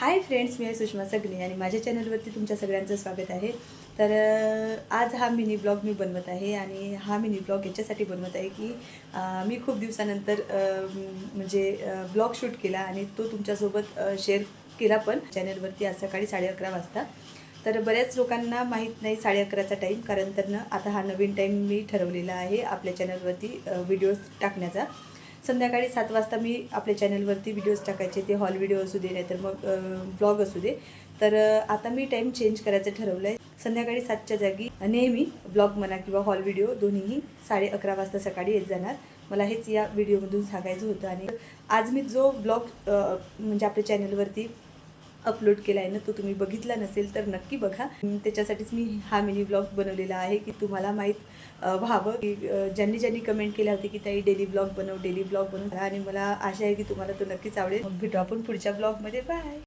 Hi friends, मी आहे सुषमा सगने आणि माझ्या चॅनलवरती तुमच्या सगळ्यांचं स्वागत आहे। तर आज हा मिनी ब्लॉग मी बनवत आहे आणि हा मिनी ब्लॉग याच्यासाठी बनवत आहे की मी खूप दिवसानंतर ब्लॉग शूट केला आणि तो तुमच्यासोबत शेअर केला पण चॅनलवरती आज सकाळी 11:30 वाजता। तर बऱ्याच लोकांना माहीत नाही 11:30चा टाईम, कारण तर आता हा नवीन टाईम मी ठरवलेला आहे आपल्या चॅनलवरती व्हिडिओज टाकण्याचा। संध्याकाळी 7 वाजता मी आपल्या चॅनलवरती व्हिडिओज टाकायचे, ते हॉल व्हिडिओ असू दे नाहीतर मग ब्लॉग असू दे। तर आता मी टाईम चेंज करायचं ठरवलं आहे। संध्याकाळी 7च्या जागी नेहमी ब्लॉग म्हणा किंवा हॉल व्हिडिओ दोन्हीही 11:30 वाजता सकाळी येत जाणार। मला हेच या व्हिडिओमधून सांगायचं होतं। आणि आज मी जो ब्लॉग म्हणजे आपल्या चॅनलवरती अपलोड केला आहे ना, तो तुम्ही बघितला नसेल तर नक्की बघा। त्याच्यासाठीच मी हा मिनी ब्लॉग बनवलेला आहे की तुम्हाला माहीत व्हावं की ज्यांनी कमेंट केल्या होती की ताई डेली ब्लॉग बनव, डेली ब्लॉग बनव, आणि मला आशा आहे की तुम्हाला तो नक्कीच आवडेल। मग भेटू आपण पुढच्या ब्लॉगमध्ये। बाय।